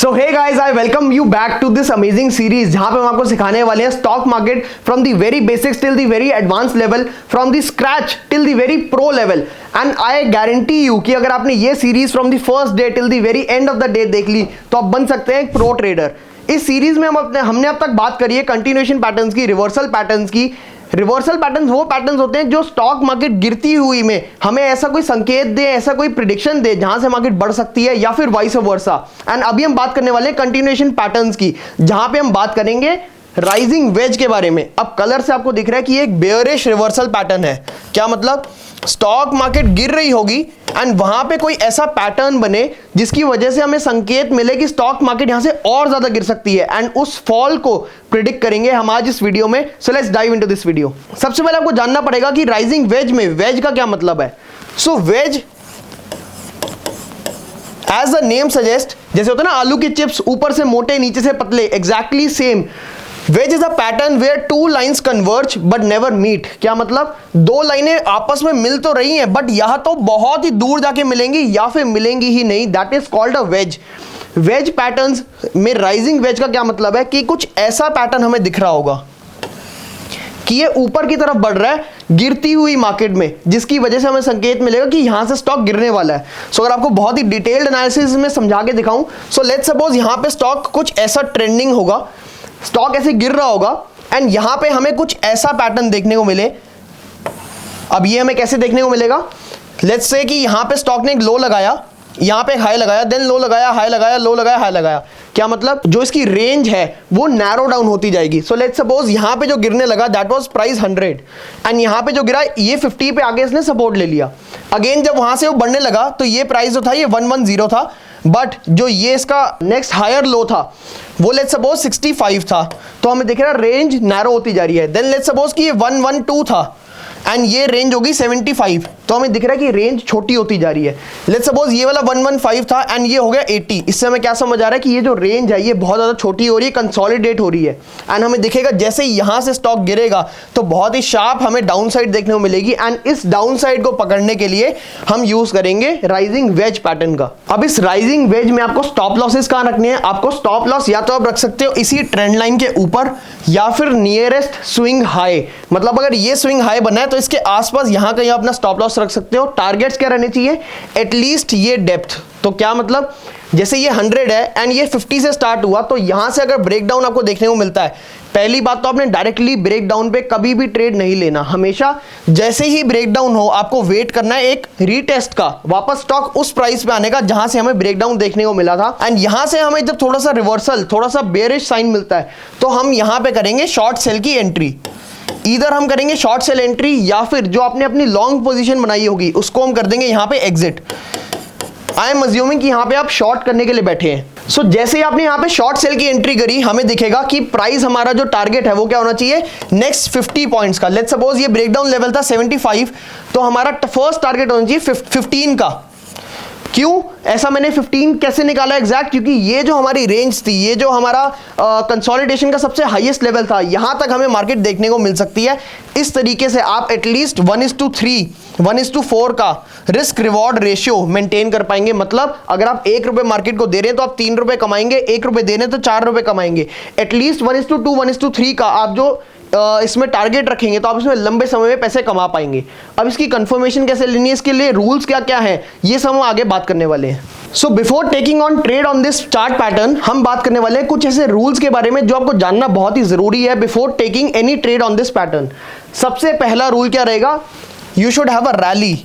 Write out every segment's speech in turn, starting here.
So hey guys, I welcome you back to this amazing series जहां पे हम आपको सिखाने वाले हैं stock market from the very basics till the very advance level, from the scratch till the very pro level. And I guarantee you कि अगर आपने ये series from the first day till the very end of the day देख ली तो आप बन सकते हैं एक प्रो ट्रेडर। इस सीरीज में हमने अब तक बात करी है कंटिन्यूएशन पैटर्न्स की, रिवर्सल पैटर्न्स की। रिवर्सल पैटर्न्स वो पैटर्न्स होते हैं जो स्टॉक मार्केट गिरती हुई में हमें ऐसा कोई संकेत दे, ऐसा कोई प्रिडिक्शन दे जहां से मार्केट बढ़ सकती है या फिर वाइस वर्सा। एंड अभी हम बात करने वाले हैं कंटिन्यूएशन पैटर्न्स की, जहां पे हम बात करेंगे राइजिंग वेज के बारे में। अब कलर से आपको दिख रहा है कि ये एक बेयरिश रिवर्सल पैटर्न है। क्या मतलब? स्टॉक मार्केट गिर रही होगी एंड वहां पे कोई ऐसा पैटर्न बने जिसकी वजह से हमें संकेत मिले कि स्टॉक मार्केट यहां से और ज्यादा गिर सकती है, एंड उस फॉल को प्रिडिक्ट करेंगे हम आज इस वीडियो में। So let's dive into this video. सबसे पहले आपको जानना पड़ेगा कि राइजिंग वेज में वेज का क्या मतलब है। So wage as the name suggest, जैसे होता है ना आलू के चिप्स, ऊपर से मोटे नीचे से पतले, exactly same. Wedge is a pattern where two lines converge but never meet. क्या मतलब? दो लाइनें आपस में मिल तो रही हैं बट यहां तो बहुत ही दूर जाके मिलेंगी या फिर मिलेंगी ही नहीं। That is called a wedge. Wedge patterns में राइजिंग वेज का क्या मतलब है कि कुछ ऐसा पैटर्न हमें दिख रहा होगा कि ये ऊपर की तरफ बढ़ रहा है गिरती हुई मार्केट में, जिसकी वजह से हमें संकेत मिलेगा कि यहां से स्टॉक गिरने वाला है। सो अगर आपको बहुत ही डिटेल्ड एनालिसिस में समझा के दिखाऊं, सो लेट्स सपोज यहां पे स्टॉक कुछ ऐसा ट्रेंडिंग होगा, स्टॉक ऐसे गिर रहा होगा एंड यहां पे हमें कुछ ऐसा पैटर्न देखने को मिले। अब ये हमें कैसे देखने को मिलेगा? लेट्स से कि यहां पे स्टॉक ने एक लो लगाया, यहां पे हाई लगाया, देन लो लगाया, हाई लगाया, लो लगाया, हाई लगाया। क्या मतलब? जो इसकी रेंज है वो नैरो डाउन होती जाएगी। सो लेट्स सपोज यहां पे जो गिरने लगा दैट वाज प्राइस 100 एंड यहां पे जो गिरा ये 50 पे आगे इसने सपोर्ट ले लिया। अगेन जब वहां से वो बढ़ने लगा तो ये प्राइस जो था ये 110 था, बट जो ये इसका नेक्स्ट हायर लो था वो लेट्स सपोज 65 था, तो हमें दिख रहा है रेंज नैरो होती जा रही है। देन लेट्स सपोज कि ये 112 था एंड ये रेंज होगी 75, तो हमें दिख रहा है कि रेंज छोटी होती जा रही है। लेट्स सपोज ये वाला 115 था एंड ये हो गया 80। इससे हमें क्या समझ आ रहा है कि ये जो रेंज है ये बहुत ज्यादा छोटी हो रही है, कंसोलिडेट हो रही है। एंड हमें दिखेगा जैसे यहां से स्टॉक गिरेगा तो बहुत ही शार्प हमें डाउन साइड देखने को मिलेगी, एंड इस डाउन साइड को पकड़ने के लिए हम यूज करेंगे राइजिंग वेज पैटर्न का। अब इस राइजिंग वेज में आपको स्टॉप लॉसेस कहां रखने हैं? आपको स्टॉप लॉस या तो आप रख सकते हो इसी ट्रेंड लाइन के ऊपर या फिर नियरेस्ट स्विंग हाई। मतलब अगर ये स्विंग हाई बना है तो इसके आसपास यहां कहीं अपना स्टॉप लॉस रख सकते हो। टारगेट्स क्या रहने चाहिए? एटलीस्ट ये डेप्थ। तो क्या मतलब? जैसे ये 100 है एंड ये 50 से स्टार्ट हुआ, तो यहां से अगर ब्रेकडाउन आपको देखने को मिलता है, पहली बात तो आपने डायरेक्टली ब्रेकडाउन पे कभी भी ट्रेड नहीं लेना। हमेशा जैसे ही ब्रेकडाउन हो आपको वेट करना है एक रीटेस्ट का, वापस स्टॉक उस प्राइस पे आने का जहां से हमें ब्रेकडाउन देखने को मिला था। एंड यहां से हमें जब थोड़ा सा रिवर्सल, थोड़ा सा बेयरिश साइन मिलता है तो हम यहां पे करेंगे शॉर्ट सेल की एंट्री। इधर हम करेंगे शॉर्ट सेल एंट्री या फिर जो आपने अपनी लॉन्ग पोजीशन बनाई होगी उसको हम कर देंगे यहां पे एग्जिट। आई एम अज्यूमिंग कि यहां पे आप शॉर्ट करने के लिए बैठे हैं। सो जैसे ही आपने यहां पे शॉर्ट सेल की एंट्री करी, हमें दिखेगा कि प्राइस हमारा जो टारगेट है वो क्या होना चाहिए? नेक्स्ट 50 पॉइंट्स का। लेट्स सपोज ये ब्रेकडाउन लेवल था 75, तो हमारा फर्स्ट टारगेट होना चाहिए 15 का। क्यों ऐसा मैंने 15 कैसे निकाला एग्जैक्ट? क्योंकि ये जो हमारी रेंज थी, ये जो हमारा कंसोलिडेशन का सबसे हाईएस्ट लेवल था, यहां तक हमें मार्केट देखने को मिल सकती है। इस तरीके से आप एटलीस्ट 1:3, 1:4 का रिस्क रिवॉर्ड रेशियो मेंटेन कर पाएंगे। मतलब अगर आप 1 रुपए मार्केट को दे रहे हैं तो आप 3 रुपए कमाएंगे, 1 रुपए दे रहे हैं तो 4 रुपए कमाएंगे। एटलीस्ट 1:2, 1:3 का आप जो इसमें टारगेट रखेंगे तो आप इसमें लंबे समय में पैसे कमा पाएंगे। अब इसकी कंफर्मेशन कैसे लेनी है, इसके लिए रूल्स क्या क्या है, ये सब हम आगे बात करने वाले हैं। So before taking on trade on this chart pattern, हम बात करने वाले हैं कुछ ऐसे रूल्स के बारे में जो आपको जानना बहुत ही जरूरी है before taking any trade on this pattern. सबसे पहला रूल क्या रहेगा? You should have a rally.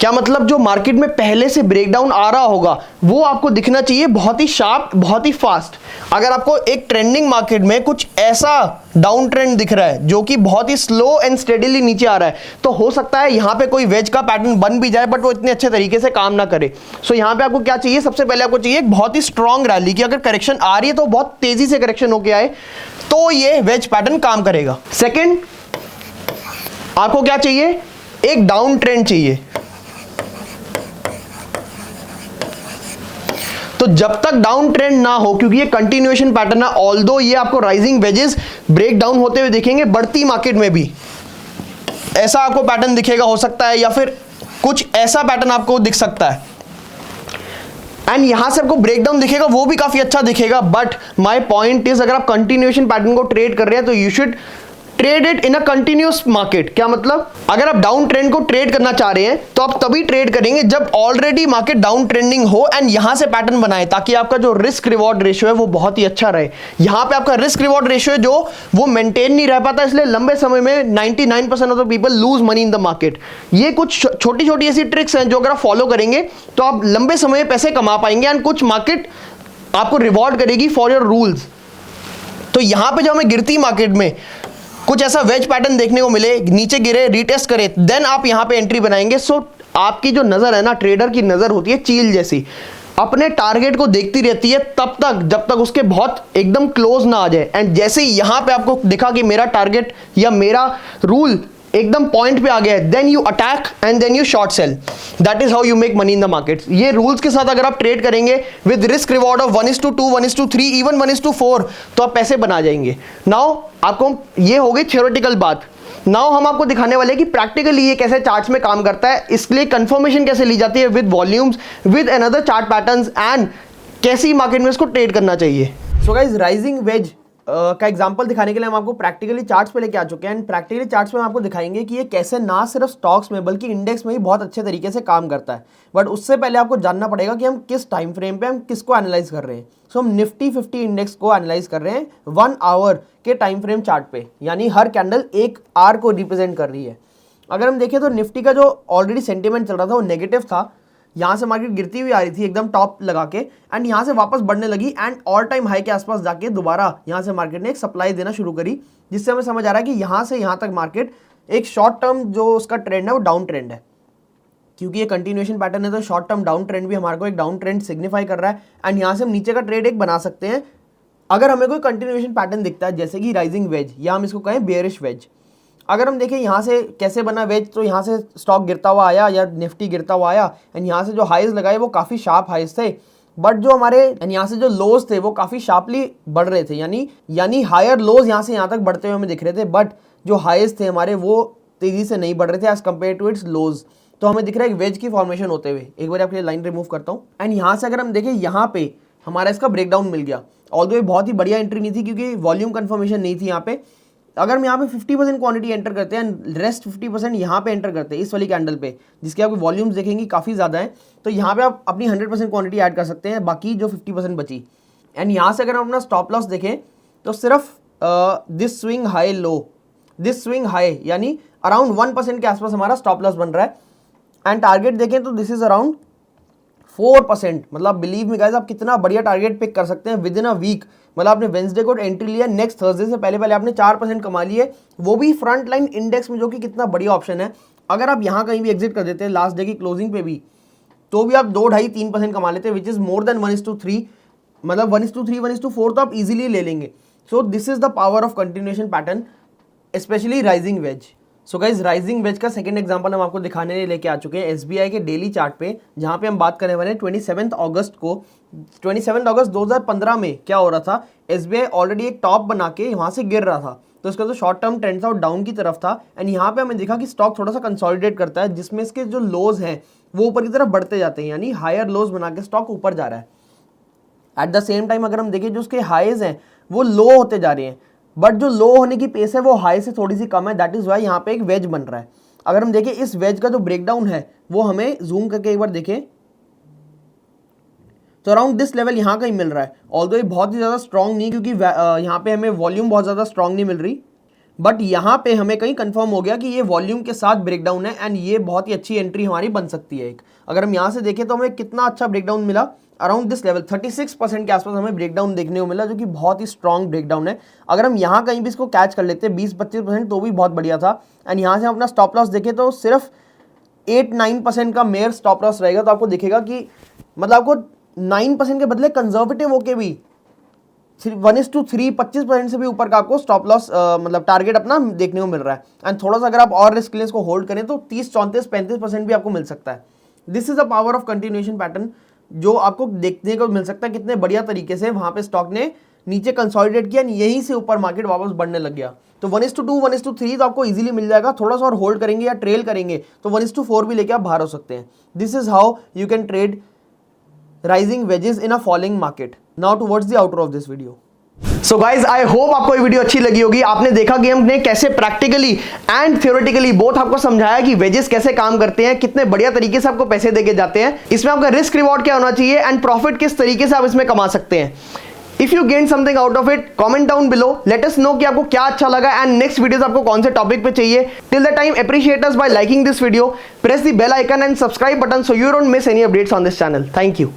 क्या मतलब? जो मार्केट में पहले से ब्रेकडाउन आ रहा होगा वो आपको दिखना चाहिए बहुत ही शार्प, बहुत ही फास्ट। अगर आपको एक ट्रेंडिंग मार्केट में कुछ ऐसा डाउन ट्रेंड दिख रहा है जो कि बहुत ही स्लो एंड स्टेडीली नीचे आ रहा है, तो हो सकता है यहां पे कोई वेज का पैटर्न बन भी जाए बट वो इतने अच्छे तरीके से काम ना करे। सो यहां पे आपको क्या चाहिए? सबसे पहले आपको चाहिए एक बहुत ही स्ट्रॉन्ग रैली की। अगर करेक्शन आ रही है तो बहुत तेजी से करेक्शन होके आए तो ये वेज पैटर्न काम करेगा। सेकेंड, आपको क्या चाहिए? एक डाउन ट्रेंड चाहिए। तो जब तक डाउन ट्रेंड ना हो, क्योंकि ये कंटिन्यूएशन पैटर्न है, ऑल्दो ये आपको राइजिंग वेजेस ब्रेक डाउन होते हुए दिखेंगे बढ़ती मार्केट में भी, ऐसा आपको पैटर्न दिखेगा हो सकता है, या फिर कुछ ऐसा पैटर्न आपको दिख सकता है। एंड यहां से आपको ब्रेकडाउन दिखेगा, वो भी काफी अच्छा दिखेगा, बट माय पॉइंट इज अगर आप कंटिन्यूएशन पैटर्न को ट्रेड कर रहे हैं तो you should trade it in a continuous market. क्या मतलब, अगर आप डाउन ट्रेंड को ट्रेड करना चाह रहे हैं तो आप तभी ट्रेड करेंगे जब ऑलरेडी मार्केट डाउन ट्रेंडिंग हो एंड यहां से पैटर्न बनाए, ताकि आपका जो रिस्क रिवॉर्ड रेशियो है वो बहुत ही अच्छा रहे। यहां पे आपका रिस्क रिवॉर्ड रेशियो है जो वो मेंटेन नहीं रह पाता, इसलिए लंबे समय में 99% of the people lose money in the market. ये कुछ छोटी छोटी ऐसी ट्रिक्स हैं जो अगर आप फॉलो करेंगे तो आप लंबे समय में पैसे कमा पाएंगे एंड कुछ मार्केट आपको रिवॉर्ड करेगी फॉर योर रूल्स। तो यहां पे जब हमें गिरती मार्केट में कुछ ऐसा वेज पैटर्न देखने को मिले, नीचे गिरे, रीटेस्ट करे, देन आप यहां पे एंट्री बनाएंगे। सो आपकी जो नजर है ना, ट्रेडर की नजर होती है चील जैसी, अपने टारगेट को देखती रहती है तब तक जब तक उसके बहुत एकदम क्लोज ना आ जाए। एंड जैसे ही यहां पे आपको दिखा कि मेरा टारगेट या मेरा रूल एकदम पॉइंट पे आ गया है, then you attack and then you short sell. That is how you make money in the market. ये रूल्स के साथ अगर आप ट्रेड करेंगे with risk reward of 1:2, 1:3, even 1:4, तो आप पैसे बना जाएंगे। नाउ आपको ये हो गई थ्योरेटिकल बात। नाउ हम आपको दिखाने वाले हैं कि प्रैक्टिकली ये कैसे चार्ट्स में काम करता है, इसके लिए कंफर्मेशन कैसे ली जाती है with volumes, with another chart patterns, and कैसी मार्केट में इसको ट्रेड करना चाहिए। सो गाइस, राइजिंग वेज का एग्जांपल दिखाने के लिए हम आपको प्रैक्टिकली चार्ट्स पे लेके आ चुके हैं। एंड प्रैक्टिकली चार्ट्स में हम आपको दिखाएंगे कि ये कैसे ना सिर्फ स्टॉक्स में बल्कि इंडेक्स में भी बहुत अच्छे तरीके से काम करता है। बट उससे पहले आपको जानना पड़ेगा कि हम किस टाइम फ्रेम पे हम किसको एनालाइज कर रहे हैं। सो हम निफ्टी 50 इंडेक्स को एनालाइज कर रहे हैं 1 आवर के टाइम फ्रेम चार्ट पे, यानी हर कैंडल एक आवर को रिप्रेजेंट कर रही है। अगर हम देखें तो निफ्टी का जो ऑलरेडी सेंटीमेंट चल रहा था वो नेगेटिव था। यहाँ से मार्केट गिरती हुई आ रही थी एकदम टॉप लगा के, एंड यहाँ से वापस बढ़ने लगी एंड ऑल टाइम हाई के आसपास जाके दोबारा यहाँ से मार्केट ने एक सप्लाई देना शुरू करी, जिससे हमें समझ आ रहा है कि यहाँ से यहाँ तक मार्केट एक शॉर्ट टर्म जो उसका ट्रेंड है वो डाउन ट्रेंड है। क्योंकि ये कंटिन्यूएशन पैटर्न है तो शॉर्ट टर्म डाउन ट्रेंड भी हमारे को एक डाउन ट्रेंड सिग्निफाई कर रहा है। एंड यहाँ से हम नीचे का ट्रेड एक बना सकते हैं अगर हमें कोई कंटिन्यूएशन पैटर्न दिखता है, जैसे कि राइजिंग वेज या हम इसको कहें बेयरिश वेज। अगर हम देखें यहाँ से कैसे बना वेज, तो यहाँ से स्टॉक गिरता हुआ आया या निफ्टी गिरता हुआ आया, एंड यहाँ से जो हाइज लगाए वो काफ़ी शार्प हाइज थे, बट जो हमारे यहाँ से जो लोज थे वो काफ़ी शार्पली बढ़ रहे थे, यानी हायर लोज यहाँ से यहाँ तक बढ़ते हुए हमें दिख रहे थे, बट जो हाइज थे हमारे वो तेज़ी से नहीं बढ़ रहे थे एज कम्पेयर टू इट्स लोज। तो हमें दिख रहा है एक वेज की फॉर्मेशन होते हुए। एक बार आपके लिए लाइन रिमूव करता हूँ, एंड यहाँ से अगर हम देखें यहाँ पे हमारा इसका ब्रेकडाउन मिल गया। ऑल्दो ये बहुत ही बढ़िया एंट्री नहीं थी क्योंकि वॉल्यूम कन्फर्मेशन नहीं थी यहाँ पे। अगर हम यहाँ पे 50% क्वांटिटी एंटर करते हैं, रेस्ट 50% यहाँ पे एंटर करते हैं इस वाली कैंडल पे, जिसके आपको वॉल्यूम्स देखेंगे काफ़ी ज़्यादा है, तो यहाँ पे आप अपनी 100% क्वांटिटी ऐड कर सकते हैं, बाकी जो 50% बची। एंड यहाँ से अगर हम अपना स्टॉप लॉस देखें तो सिर्फ this swing high low, this swing high यानी अराउंड 1% के आसपास हमारा स्टॉप लॉस बन रहा है। एंड टारगेट देखें तो दिस इज अराउंड 4%। मतलब बिलीव मी गाइस, आप कितना बढ़िया टारगेट पिक कर सकते हैं विद इन अ वीक। मतलब आपने वेंसडे को एंट्री लिया, नेक्स्ट थर्सडे से पहले आपने 4% कमा लिए, वो भी फ्रंट लाइन इंडेक्स में, जो कि कितना बढ़िया ऑप्शन है। अगर आप यहाँ कहीं भी एग्जिट कर देते हैं लास्ट डे की क्लोजिंग पे भी, तो भी आप 2, 2.5, 3% कमा लेते हैं, विच इज मोर देन 1:3। मतलब 1:3, 1:4 तो आप इजीली ले लेंगे। So this is the power of continuation pattern, specially rising veg. So guys, rising wedge का सेकंड एग्जांपल हम आपको दिखाने लेके आ चुके हैं एसबीआई के डेली चार्ट पे, जहां पे हम बात करने वाले हैं 27 अगस्त को। 27 अगस्त 2015 में क्या हो रहा था, एसबीआई ऑलरेडी एक टॉप बना के वहां से गिर रहा था, तो इसका जो शॉर्ट टर्म ट्रेंड था वो डाउन की तरफ था। एंड यहाँ पे हमें दिखा कि स्टॉक थोड़ा सा कंसोलिडेट करता है, जिसमें इसके जो लोज हैं वो ऊपर की तरफ बढ़ते जाते हैं, यानी हायर लोज बना के स्टॉक ऊपर जा रहा है। एट द सेम टाइम अगर हम देखें जो उसके हाइज हैं वो लो होते जा रहे हैं, बट जो लो होने की पेस है वो हाई से थोड़ी सी कम है। दैट इज वाई यहाँ पे एक वेज बन रहा है। अगर हम देखें इस वेज का जो ब्रेकडाउन है वो हमें जूम करके एक बार देखें तो अराउंड दिस लेवल यहाँ कहीं मिल रहा है। ऑल्दो ये बहुत ही ज़्यादा स्ट्रॉन्ग नहीं, क्योंकि यहाँ पे हमें वॉल्यूम बहुत ज़्यादा स्ट्रॉन्ग नहीं मिल रही, बट यहाँ पे हमें कहीं कंफर्म हो गया कि ये वॉल्यूम के साथ ब्रेकडाउन है, एंड ये बहुत ही अच्छी एंट्री हमारी बन सकती है एक। अगर हम यहाँ से देखें तो हमें कितना अच्छा ब्रेकडाउन मिला, अराउंड दिस लेवल 36% के आसपास हमें ब्रेकडाउन देखने को मिला, जो कि बहुत ही स्ट्रॉन्ग ब्रेकडाउन है। अगर हम यहाँ कहीं भी इसको कैच कर लेते 20-25% तो भी बहुत बढ़िया था। एंड यहाँ से हम अपना स्टॉप लॉस देखें तो सिर्फ 8-9% का मेयर स्टॉप लॉस रहेगा, तो आपको दिखेगा कि मतलब आपको 9% के बदले कंजर्वेटिव होके भी 1:3 25% से भी ऊपर का आपको स्टॉप लॉस मतलब टारगेट अपना देखने को मिल रहा है। एंड थोड़ा सा अगर आप और रिस्क लेस को होल्ड करें तो 30-34-35% भी आपको मिल सकता है। This is the power of continuation pattern, जो आपको देखने को मिल सकता है कितने बढ़िया तरीके से वहां पे स्टॉक ने नीचे कंसोलिडेट किया, यहीं से ऊपर मार्केट वापस बढ़ने लग गया। तो 1:2 1:3 तो आपको इजीली मिल जाएगा। थोड़ा सा और होल्ड करेंगे या ट्रेल करेंगे तो 1:4 भी लेके आप बाहर हो सकते हैं। This is how you can trade rising wedges in a falling market. Now towards the outro of this video. So guys I hope आपको ये वीडियो अच्छी लगी होगी। आपने देखा कि हमने कैसे प्रैक्टिकली एंड थ्योरेटिकली बोथ आपको समझाया कि वेजेस कैसे काम करते हैं, कितने बढ़िया तरीके से आपको पैसे देके जाते हैं, इसमें आपका रिस्क रिवॉर्ड क्या होना चाहिए एंड प्रॉफिट किस तरीके से आप इसमें कमा सकते हैं। If you gain something out of it, comment down below, let us know कि आपको क्या अच्छा लगा एंड नेक्स्ट वीडियोस आपको कौन से टॉपिक पे चाहिए। Till the time appreciate us by liking this video, press the bell icon and subscribe button so you don't miss any updates on this channel. Thank you.